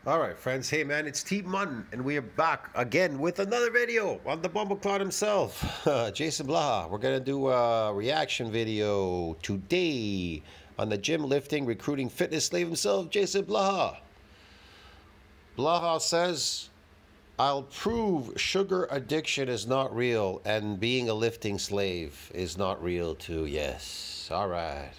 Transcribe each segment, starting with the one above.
All right, friends. Hey, man, it's Team Mun, and we are back again with another video on the Bumbleclot himself, Jason Blaha. We're going to do a reaction video today on the gym lifting, recruiting, fitness slave himself, Jason Blaha. Blaha says, I'll prove sugar addiction is not real and being a lifting slave is not real too. Yes. All right.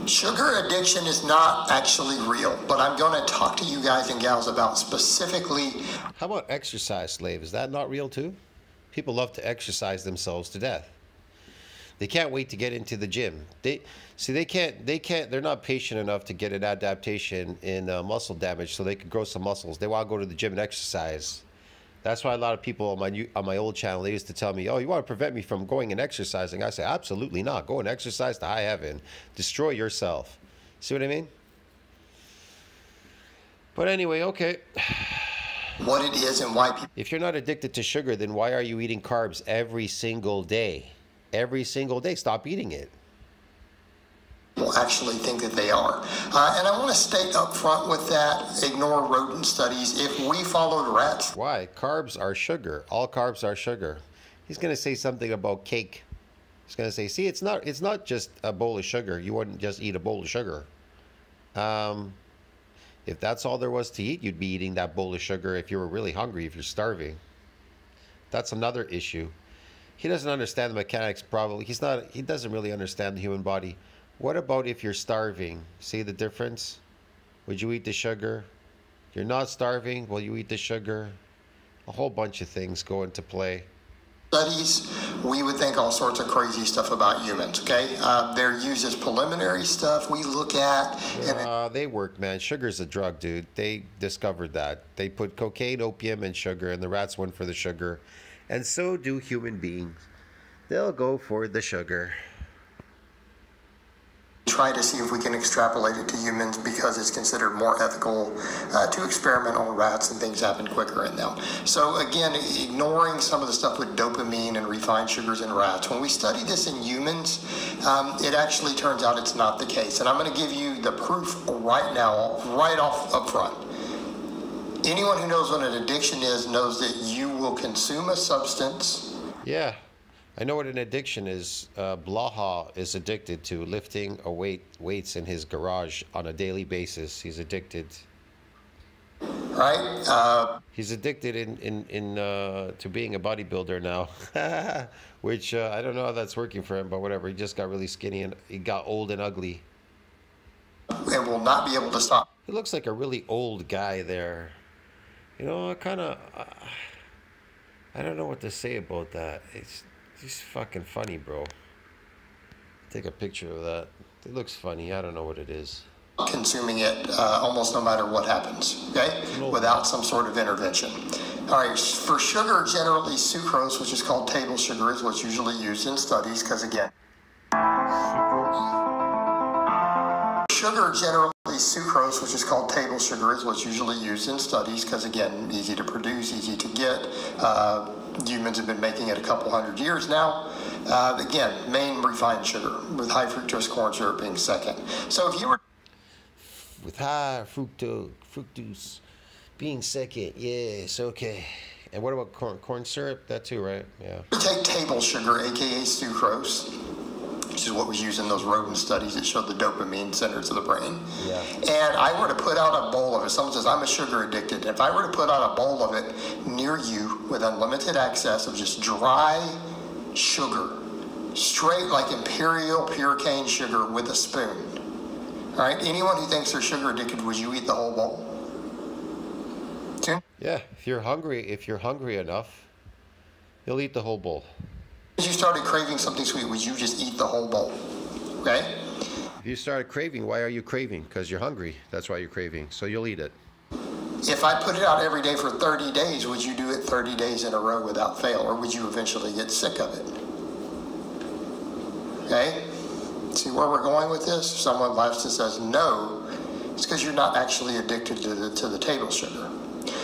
Sugar addiction is not actually real, but I'm going to talk to you guys and gals about specifically. How about exercise slave? Is that not real too? People love to exercise themselves to death. They can't wait to get into the gym. They're not patient enough to get an adaptation in muscle damage so they can grow some muscles. They want to go to the gym and exercise. That's why a lot of people on my old channel, they used to tell me, oh, you want to prevent me from going and exercising? I say, absolutely not. Go and exercise to high heaven. Destroy yourself. See what I mean? But anyway, okay. What it is and why people... If you're not addicted to sugar, then why are you eating carbs every single day? Every single day. Stop eating it. Will actually think that they are. And I want to state up front with that, ignore rodent studies. If we followed rats... Why? Carbs are sugar. All carbs are sugar. He's going to say something about cake. He's going to say, see, it's not just a bowl of sugar. You wouldn't just eat a bowl of sugar. If that's all there was to eat, you'd be eating that bowl of sugar if you were really hungry, if you're starving. That's another issue. He doesn't understand the mechanics, probably. He doesn't really understand the human body. What about if you're starving? See the difference? Would you eat the sugar? If you're not starving, will you eat the sugar? A whole bunch of things go into play. Studies, we would think all sorts of crazy stuff about humans, okay? They're used as preliminary stuff we look at. And they work, man. Sugar's a drug, dude. They discovered that. They put cocaine, opium, and sugar, and the rats went for the sugar. And so do human beings. They'll go for the sugar. Try to see if we can extrapolate it to humans because it's considered more ethical to experiment on rats and things happen quicker in them. So again, ignoring some of the stuff with dopamine and refined sugars in rats, when we study this in humans, it actually turns out it's not the case. And I'm going to give you the proof right now, right off up front. Anyone who knows what an addiction is knows that you will consume a substance. Yeah. I know what an addiction is. Blaha is addicted to lifting weights in his garage on a daily basis. He's addicted. Right? He's addicted to being a bodybuilder now, which I don't know how that's working for him, but whatever. He just got really skinny and he got old and ugly. And will not be able to stop. He looks like a really old guy there. You know, I don't know what to say about that. It's fucking funny, bro. Take a picture of that. It looks funny. I don't know what it is. Consuming it almost no matter what happens, okay? Without some sort of intervention. All right, for sugar, generally sucrose, which is called table sugar, is what's usually used in studies because, again, sugar, generally sucrose, which is called table sugar, is what's usually used in studies because, again, easy to produce, easy to get. Humans have been making it a couple hundred years now. Again, main refined sugar, with high fructose corn syrup being second. So if you were... With high fructose being second, yes, okay. And what about corn syrup? That too, right? Yeah. Take table sugar, aka sucrose, which is what was used in those rodent studies that showed the dopamine centers of the brain. Yeah. And I were to put out a bowl of it. Someone says, I'm a sugar addicted. If I were to put out a bowl of it near you with unlimited access of just dry sugar, straight like imperial pure cane sugar with a spoon. All right, anyone who thinks they're sugar addicted, would you eat the whole bowl? Yeah, if you're hungry enough, you'll eat the whole bowl. If you started craving something sweet, would you just eat the whole bowl? Okay? If you started craving, why are you craving? Because you're hungry. That's why you're craving. So you'll eat it. If I put it out every day for 30 days, would you do it 30 days in a row without fail? Or would you eventually get sick of it? Okay? See where we're going with this? If someone laughs and says no, it's because you're not actually addicted to the table sugar.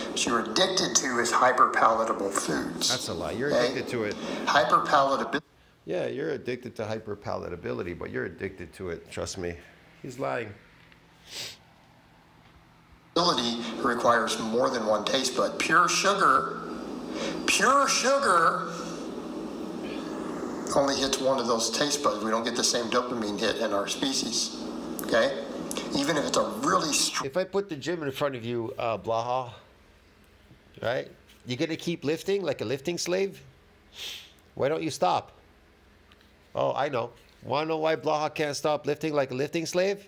What you're addicted to is hyperpalatable foods. That's a lie. You're addicted to it. Hyperpalatability. Yeah, you're addicted to hyperpalatability, but you're addicted to it. Trust me. He's lying. requires more than one taste bud. Pure sugar only hits one of those taste buds. We don't get the same dopamine hit in our species. Okay? Even if it's a really strong. If I put the gym in front of you, Blaha, right? You gonna keep lifting like a lifting slave? Why don't you stop? Oh, I know. Wanna know why Blaha can't stop lifting like a lifting slave?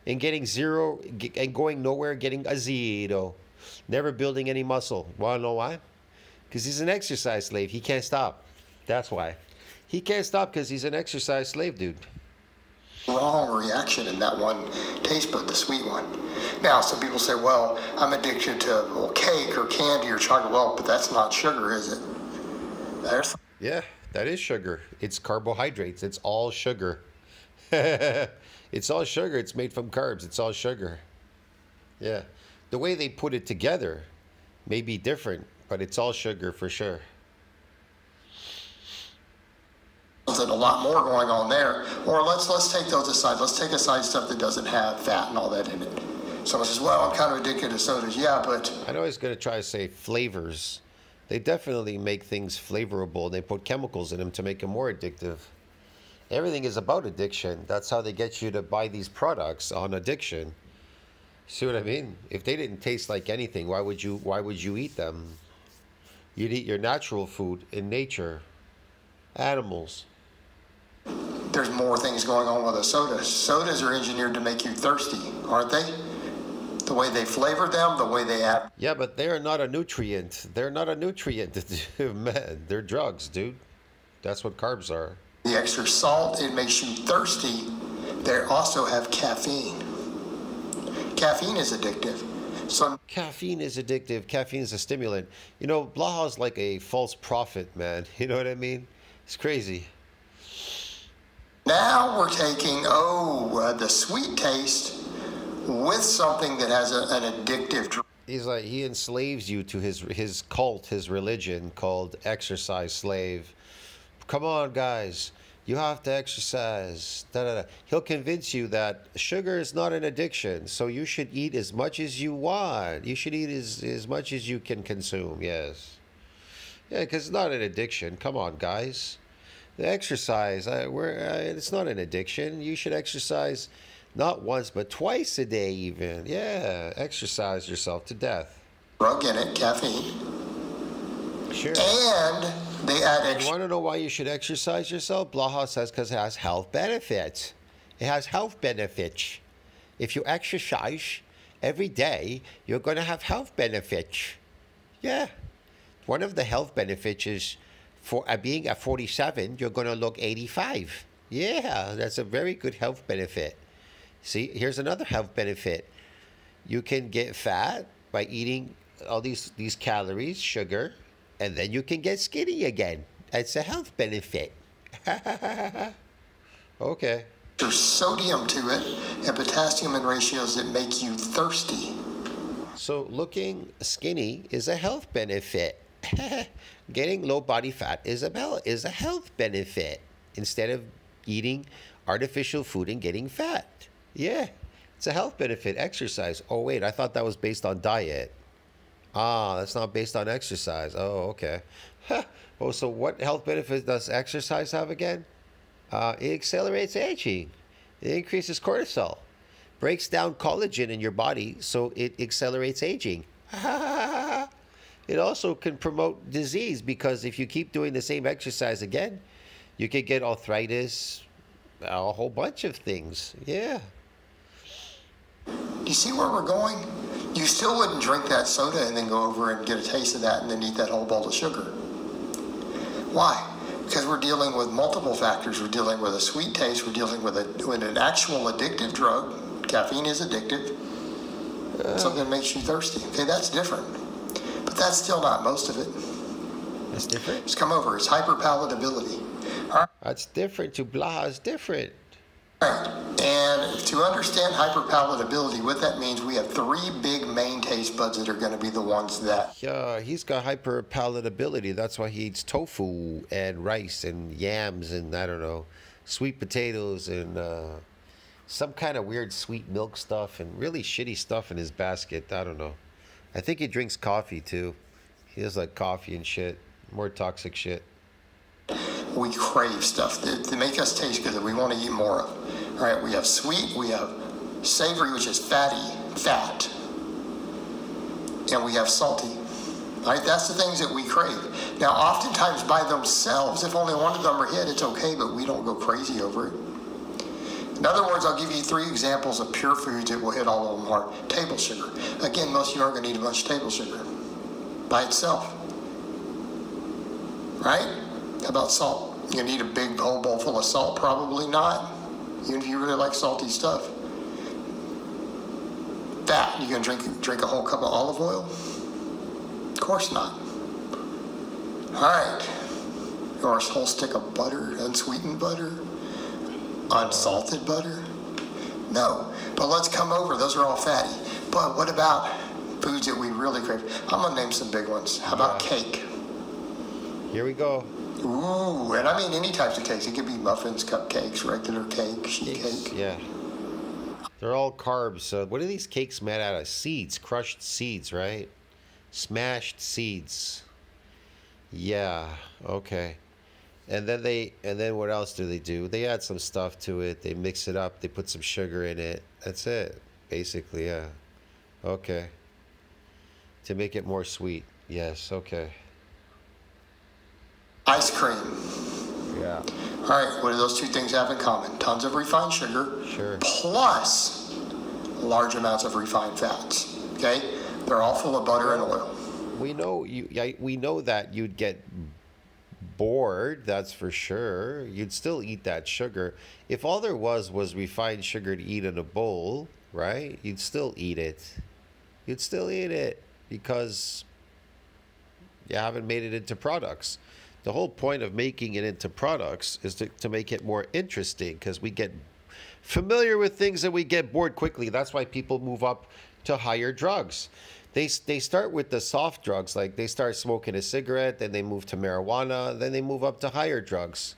And getting zero, and going nowhere, getting a zero. Never building any muscle. Wanna know why? Because he's an exercise slave. He can't stop. That's why. He can't stop because he's an exercise slave, dude. Wrong reaction in that one taste bud, the sweet one. Now, some people say, well, I'm addicted to cake or candy or chocolate. Well, but that's not sugar, is it? Yeah, that is sugar. It's carbohydrates. It's all sugar. It's all sugar. It's made from carbs. It's all sugar. Yeah. The way they put it together may be different, but it's all sugar for sure. And a lot more going on there. Or let's take those aside. Let's take aside stuff that doesn't have fat and all that in it. Someone says, well, I'm kind of addicted to sodas. Yeah, but I know he's going to try to say flavors. They definitely make things flavorable. They put chemicals in them to make them more addictive. Everything is about addiction. That's how they get you to buy these products on addiction. See what I mean? If they didn't taste like anything, why would you eat them? You'd eat your natural food in nature. Animals. There's more things going on with a soda. Sodas are engineered to make you thirsty, aren't they? The way they flavor them, the way they add. Yeah, but they're not a nutrient. They're not a nutrient, man. They're drugs, dude. That's what carbs are. The extra salt, it makes you thirsty. They also have caffeine. Caffeine is addictive. So caffeine is addictive. Caffeine is a stimulant. You know, Blaha's like a false prophet, man. You know what I mean? It's crazy. Now we're taking, the sweet taste with something that has an addictive drug. He's like, he enslaves you to his cult, his religion called exercise slave. Come on, guys. You have to exercise. Da, da, da. He'll convince you that sugar is not an addiction, so you should eat as much as you want. You should eat as much as you can consume, yes. Yeah, because it's not an addiction. Come on, guys. The exercise, it's not an addiction. You should exercise not once, but twice a day even. Yeah, exercise yourself to death. Drug in it, caffeine. Sure. And they add extra. You want to know why you should exercise yourself? Blaha says because it has health benefits. It has health benefits. If you exercise every day, you're going to have health benefits. Yeah. One of the health benefits is for being at 47, you're going to look 85. Yeah, that's a very good health benefit. See, here's another health benefit. You can get fat by eating all these calories, sugar, and then you can get skinny again. That's a health benefit. Okay. There's sodium to it and potassium in ratios that make you thirsty. So looking skinny is a health benefit. Getting low body fat is a health benefit instead of eating artificial food and getting fat. Yeah, it's a health benefit. Exercise. Oh, wait, I thought that was based on diet. Ah, that's not based on exercise. Oh, okay. Oh, so what health benefits does exercise have again? It accelerates aging. It increases cortisol. Breaks down collagen in your body, so it accelerates aging. It also can promote disease because if you keep doing the same exercise again, you could get arthritis, a whole bunch of things. Yeah. You see where we're going? You still wouldn't drink that soda and then go over and get a taste of that and then eat that whole bowl of sugar. Why? Because we're dealing with multiple factors. We're dealing with a sweet taste. We're dealing with an actual addictive drug. Caffeine is addictive. Something that makes you thirsty. Okay, that's different. But that's still not most of it. That's different? Just come over. It's hyperpalatability. That's different. To Blaha is different. Right. And to understand hyperpalatability, what that means, we have three big main taste buds that are going to be the ones that... Yeah, he's got hyperpalatability. That's why he eats tofu and rice and yams and, I don't know, sweet potatoes and some kind of weird sweet milk stuff and really shitty stuff in his basket. I don't know. I think he drinks coffee too. He has like coffee and shit. More toxic shit. We crave stuff that make us taste good that we want to eat more of. All right, we have sweet, we have savory, which is fat, and we have salty. Right, that's the things that we crave. Now, oftentimes by themselves, if only one of them are hit, it's okay, but we don't go crazy over it. In other words, I'll give you 3 examples of pure foods that will hit all of them hard. Table sugar. Again, most of you aren't going to eat a bunch of table sugar by itself. Right? How about salt? You need a big whole bowl full of salt? Probably not, even if you really like salty stuff. Fat, you gonna drink a whole cup of olive oil? Of course not. All right, or a whole stick of butter, unsweetened butter, unsalted butter? No, but let's come over, those are all fatty. But what about foods that we really crave? I'm gonna name some big ones. How about cake? Here we go. Ooh, and I mean any types of cakes. It could be muffins, cupcakes, regular cake, sheet cake. Yeah. They're all carbs. What are these cakes made out of? Seeds, crushed seeds, right? Smashed seeds. Yeah, okay. And then what else do? They add some stuff to it. They mix it up. They put some sugar in it. That's it, basically, yeah. Okay. To make it more sweet. Yes, okay. Ice cream. Yeah. All right, what do those 2 things have in common? Tons of refined sugar. Sure. Plus large amounts of refined fats. Okay? They're all full of butter and oil. We know that you'd get bored, that's for sure. You'd still eat that sugar. If all there was refined sugar to eat in a bowl, right? You'd still eat it. You'd still eat it because you haven't made it into products. The whole point of making it into products is to make it more interesting, because we get familiar with things and we get bored quickly. That's why people move up to higher drugs. They start with the soft drugs, like they start smoking a cigarette, then they move to marijuana, then they move up to higher drugs.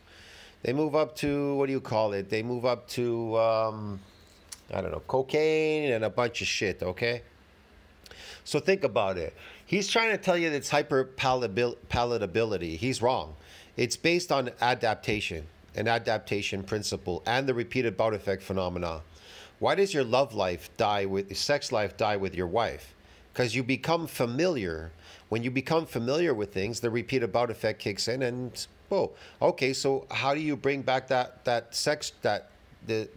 They move up to, what do you call it? They move up to, I don't know, cocaine and a bunch of shit, okay? So think about it. He's trying to tell you that it's hyperpalatability. He's wrong. It's based on adaptation, an adaptation principle, and the repeated bout effect phenomena. Why does your sex life die with your wife? Because you become familiar. When you become familiar with things, the repeated bout effect kicks in, and whoa. Okay, so how do you bring back the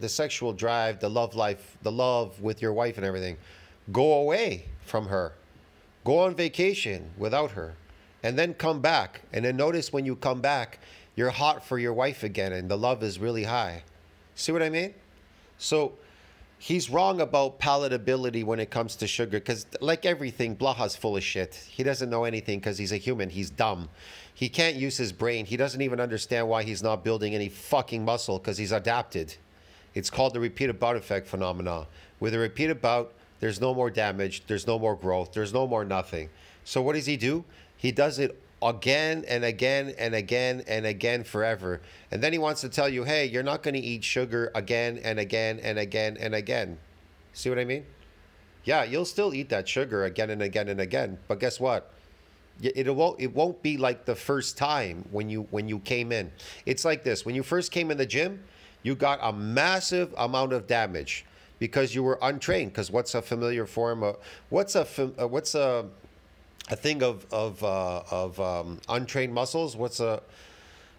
sexual drive, the love life, the love with your wife and everything? Go away from her. Go on vacation without her, and then come back. And then notice when you come back, you're hot for your wife again, and the love is really high. See what I mean? So he's wrong about palatability when it comes to sugar, because like everything, Blaha's full of shit. He doesn't know anything because he's a human. He's dumb. He can't use his brain. He doesn't even understand why he's not building any fucking muscle, because he's adapted. It's called the repeated bout effect phenomena. With a repeated bout, there's no more damage, there's no more growth, there's no more nothing. So what does he do? He does it again and again and again and again forever. And then he wants to tell you, hey, you're not going to eat sugar again and again and again and again. See what I mean? Yeah, you'll still eat that sugar again and again and again. But guess what? It won't be like the first time when you came in. It's like this. When you first came in the gym, you got a massive amount of damage, because you were untrained. Because what's a familiar form of what's a thing of untrained muscles? What's a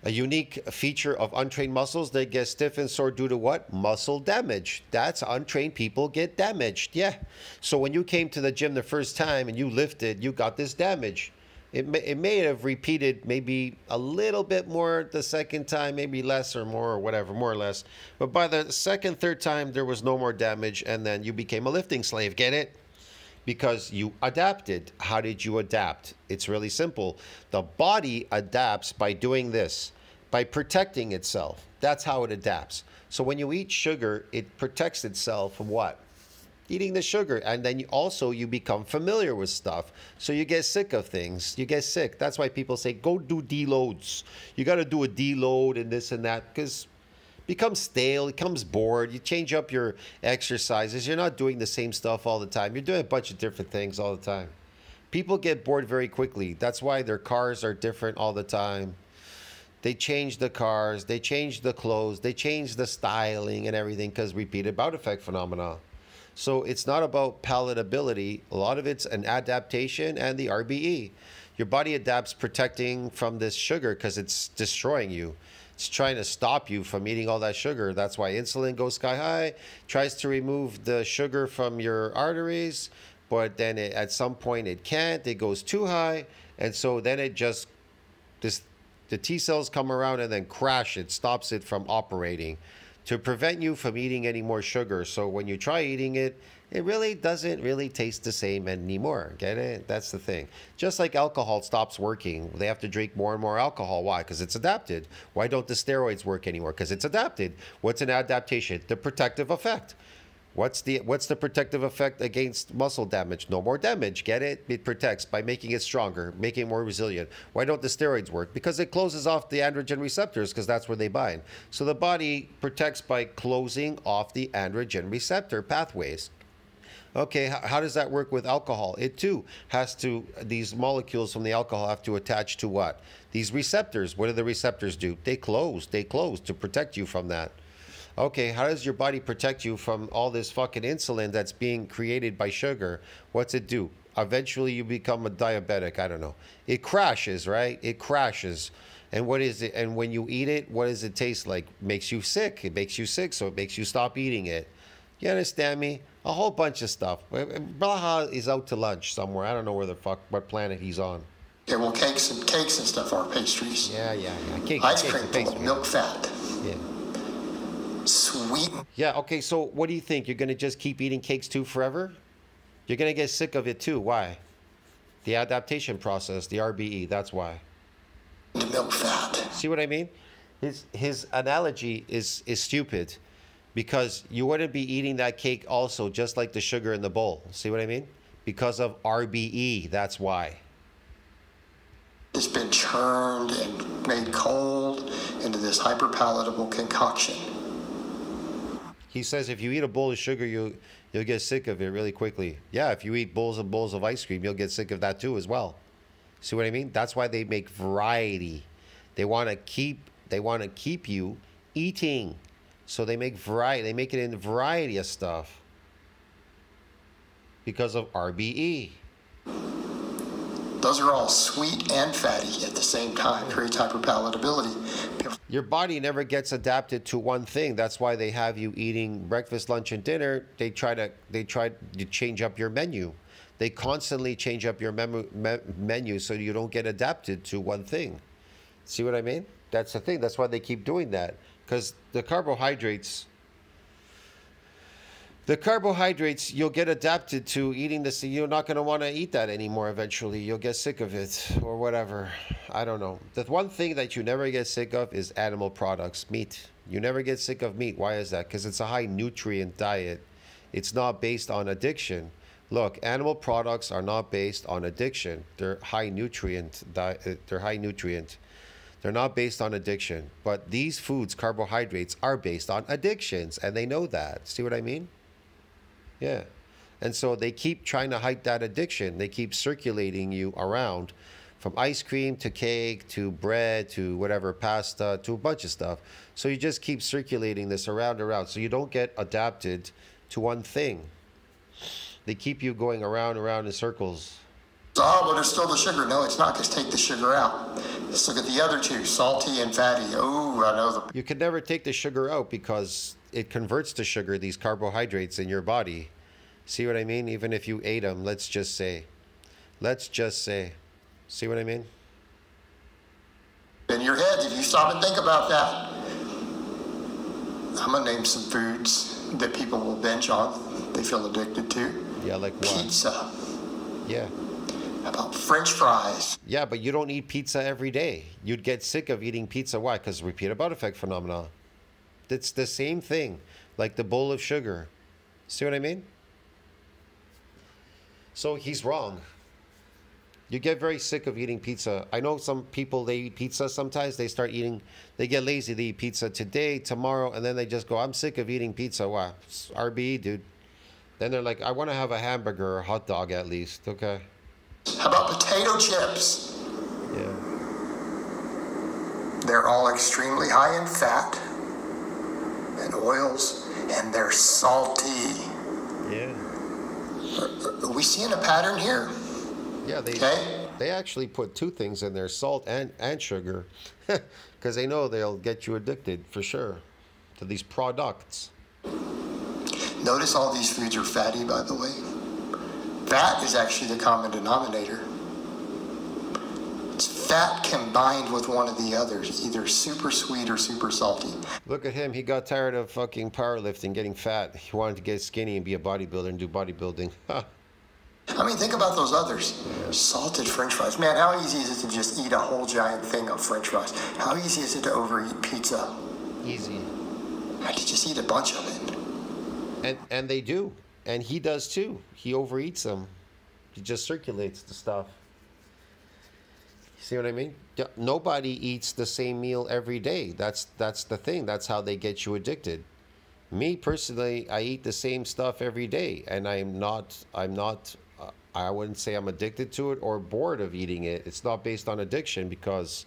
unique feature of untrained muscles? They get stiff and sore due to what? Muscle damage. That's untrained people get damaged. Yeah. So when you came to the gym the first time and you lifted, you got this damage. It may have repeated maybe a little bit more the second time, maybe less or more or whatever, more or less. But by the second, third time, there was no more damage, and then you became a lifting slave. Get it? Because you adapted. How did you adapt? It's really simple. The body adapts by doing this, by protecting itself. That's how it adapts. So when you eat sugar, it protects itself from what? Eating the sugar. And then you become familiar with stuff. So you get sick of things. You get sick. That's why people say, go do deloads. You got to do a deload and this and that, because it becomes stale. It becomes bored. You change up your exercises. You're not doing the same stuff all the time. You're doing a bunch of different things all the time. People get bored very quickly. That's why their cars are different all the time. They change the cars, they change the clothes, they change the styling and everything because repeated bout effect phenomena. So it's not about palatability. A lot of it's an adaptation and the RBE. Your body adapts protecting from this sugar because it's destroying you. It's trying to stop you from eating all that sugar. That's why insulin goes sky high, tries to remove the sugar from your arteries, but then at some point it can't. It goes too high, and so then it just the T cells come around and then crash it, stops it from operating to prevent you from eating any more sugar. So when you try eating it, it really doesn't really taste the same anymore. Get it? That's the thing. Just like alcohol stops working, they have to drink more and more alcohol. Why? Because it's adapted. Why don't the steroids work anymore? Because it's adapted. What's an adaptation? The protective effect. What's the protective effect against muscle damage? No more damage. Get it? It protects by making it stronger, making it more resilient. Why don't the steroids work? Because it closes off the androgen receptors, because that's where they bind. So the body protects by closing off the androgen receptor pathways. Okay, how does that work with alcohol? It too has to, these molecules from the alcohol have to attach to what? These receptors. What do the receptors do? They close to protect you from that. Okay, how does your body protect you from all this fucking insulin that's being created by sugar? What's it do? Eventually you become a diabetic. I don't know. It crashes, right? It crashes. And what is it? And when you eat it, what does it taste like? Makes you sick. It makes you sick, so it makes you stop eating it. You understand me? A whole bunch of stuff. Blaha is out to lunch somewhere. I don't know where the fuck, what planet he's on. Yeah, well, cakes and stuff are pastries. Yeah. Cake, ice cream full of milk fat. Yeah. Sweet. Yeah, okay, so what do you think? You're going to just keep eating cakes too forever? You're going to get sick of it too. Why? The adaptation process, the RBE, that's why. The milk fat. See what I mean? His analogy is stupid because you wouldn't be eating that cake also just like the sugar in the bowl. See what I mean? Because of RBE, that's why. It's been churned and made cold into this hyperpalatable concoction. He says if you eat a bowl of sugar, you'll get sick of it really quickly. Yeah, if you eat bowls and bowls of ice cream, you'll get sick of that too as well. See what I mean? That's why they make variety. They want to keep you eating. So they make variety. They make it in a variety of stuff because of RBE. Those are all sweet and fatty at the same time. Creates hyperpalatability. Your body never gets adapted to one thing. That's why they have you eating breakfast, lunch, and dinner. They try to change up your menu. They constantly change up your menu so you don't get adapted to one thing. See what I mean? That's the thing. That's why they keep doing that. Because the carbohydrates, you'll get adapted to eating this. You're not going to want to eat that anymore eventually. You'll get sick of it or whatever. I don't know. The one thing that you never get sick of is animal products, meat. You never get sick of meat. Why is that? Because it's a high nutrient diet. It's not based on addiction. Look, animal products are not based on addiction. They're high nutrient. They're high nutrient. They're not based on addiction. But these foods, carbohydrates, are based on addictions, and they know that. See what I mean? Yeah. And so they keep trying to hide that addiction. They keep circulating you around from ice cream to cake to bread to whatever, pasta to a bunch of stuff. So you just keep circulating this around. So you don't get adapted to one thing. They keep you going around in circles. Oh, but there's still the sugar. No, it's not. Just take the sugar out. Let's look at the other two, salty and fatty. Oh, I know. You can never take the sugar out because it converts to sugar, these carbohydrates in your body. See what I mean? Even if you ate them, let's just say. See what I mean? In your head, if you stop and think about that, I'm going to name some foods that people will binge on, they feel addicted to. Yeah, like what? Pizza. Yeah. How about French fries? Yeah, but you don't eat pizza every day. You'd get sick of eating pizza. Why? Because repeated bout effect phenomena. It's the same thing, like the bowl of sugar. See what I mean? So he's wrong. You get very sick of eating pizza. I know some people, they eat pizza sometimes. They start eating, they get lazy. They eat pizza today, tomorrow, and then they just go, I'm sick of eating pizza. Wow, it's RBE, dude. Then they're like, I want to have a hamburger or a hot dog at least. Okay. How about potato chips? Yeah. They're all extremely high in fat and oils, and they're salty. Yeah. Are we seeing a pattern here? Yeah, they actually put two things in there, salt and sugar, because they know they'll get you addicted for sure to these products. Notice all these foods are fatty, by the way. Fat is actually the common denominator. It's fat combined with one of the others, either super sweet or super salty. Look at him. He got tired of fucking powerlifting, getting fat. He wanted to get skinny and be a bodybuilder and do bodybuilding. I mean, think about those others. Salted French fries. Man, how easy is it to just eat a whole giant thing of French fries? How easy is it to overeat pizza? Easy. I could just eat a bunch of it. And they do. And he does too. He overeats them. He just circulates the stuff. You see what I mean? Nobody eats the same meal every day. That's the thing. That's how they get you addicted. Me personally, I eat the same stuff every day, and I'm not I wouldn't say I'm addicted to it or bored of eating it. It's not based on addiction, because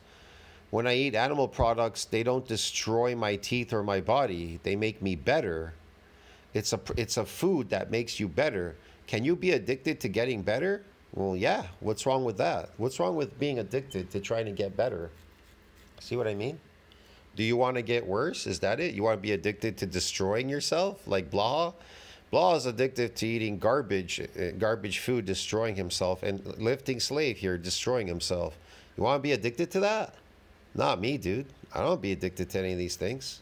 when I eat animal products, they don't destroy my teeth or my body. They make me better. It's a food that makes you better. Can you be addicted to getting better? Well, yeah. What's wrong with that? What's wrong with being addicted to trying to get better? See what I mean? Do you want to get worse? Is that it? You want to be addicted to destroying yourself, like Blaha? Blaha is addicted to eating garbage food, destroying himself, and lifting slave here, destroying himself. You want to be addicted to that? Not me, dude. I don't be addicted to any of these things.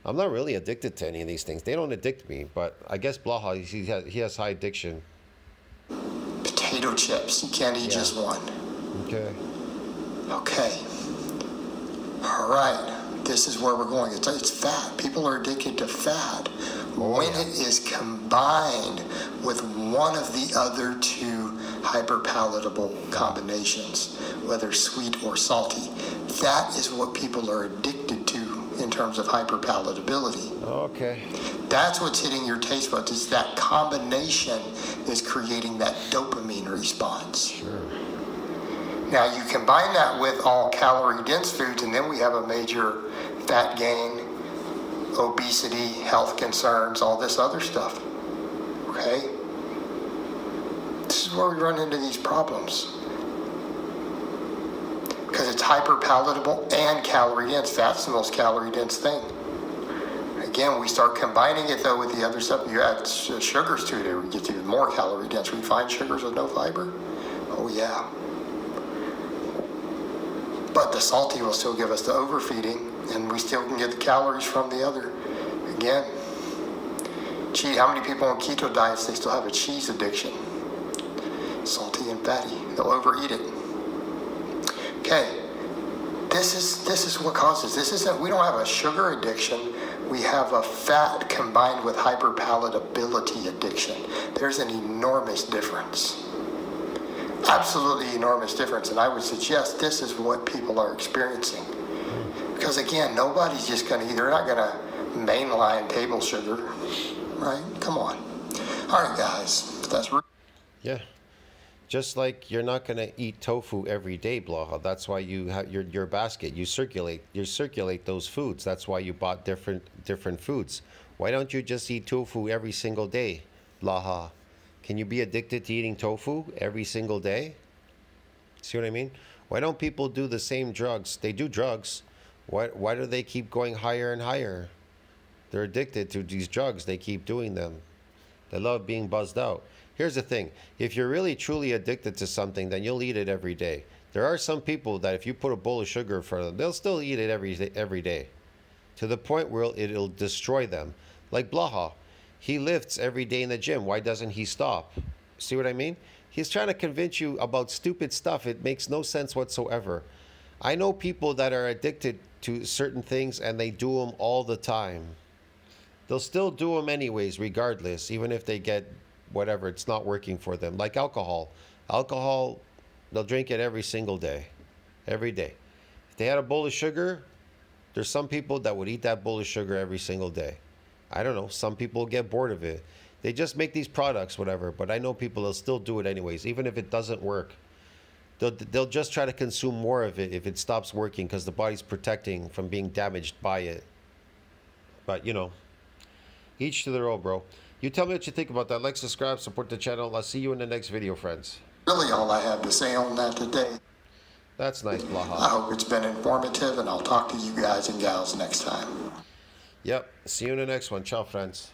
I'm not really addicted to any of these things. They don't addict me, but I guess Blaha, he has high addiction. Potato chips. You can't eat just one. Okay. Okay. All right. This is where we're going. It's fat. People are addicted to fat. When it is combined with one of the other two hyperpalatable combinations, whether sweet or salty, that is what people are addicted to in terms of hyperpalatability. Okay. That's what's hitting your taste buds. It's that combination is creating that dopamine response. Sure. Now you combine that with all calorie-dense foods, and then we have a major fat gain, obesity, health concerns, all this other stuff. Okay? This is where we run into these problems. Because it's hyperpalatable and calorie-dense. Fat's the most calorie-dense thing. Again, we start combining it, though, with the other stuff. You add sugars to it, it gets even more calorie-dense. Refined sugars with no fiber? Oh, yeah. But the salty will still give us the overfeeding, and we still can get the calories from the other. Again, how many people on keto diets, they still have a cheese addiction? Salty and fatty. They'll overeat it. Okay, this is what causes this. We don't have a sugar addiction. We have a fat combined with hyperpalatability addiction. There's an enormous difference. Absolutely enormous difference, and I would suggest this is what people are experiencing. Because again, nobody's just going to they're not going to mainline table sugar, right? Come on. All right, guys, that's Yeah. Just like you're not going to eat tofu every day, Blaha. That's why you have your basket. You circulate those foods. That's why you bought different foods. Why don't you just eat tofu every single day, Blaha? Can you be addicted to eating tofu every single day? See what I mean? Why don't people do the same drugs? They do drugs. Why do they keep going higher and higher? They're addicted to these drugs. They keep doing them. They love being buzzed out. Here's the thing. If you're really truly addicted to something, then you'll eat it every day. There are some people that if you put a bowl of sugar in front of them, they'll still eat it every day. To the point where it'll destroy them. Like Blaha. He lifts every day in the gym. Why doesn't he stop? See what I mean? He's trying to convince you about stupid stuff. It makes no sense whatsoever. I know people that are addicted to certain things and they do them all the time. They'll still do them anyways, regardless, even if they get whatever, it's not working for them. Like alcohol. Alcohol, they'll drink it every single day. Every day. If they had a bowl of sugar, there's some people that would eat that bowl of sugar every single day. I don't know. Some people get bored of it. They just make these products, whatever. But I know people will still do it anyways, even if it doesn't work. They'll just try to consume more of it if it stops working because the body's protecting from being damaged by it. But, you know, each to their own, bro. You tell me what you think about that. Like, subscribe, support the channel. I'll see you in the next video, friends. Really all I have to say on that today. That's nice, Blaha. I hope it's been informative, and I'll talk to you guys and gals next time. Yep. See you in the next one. Ciao, friends.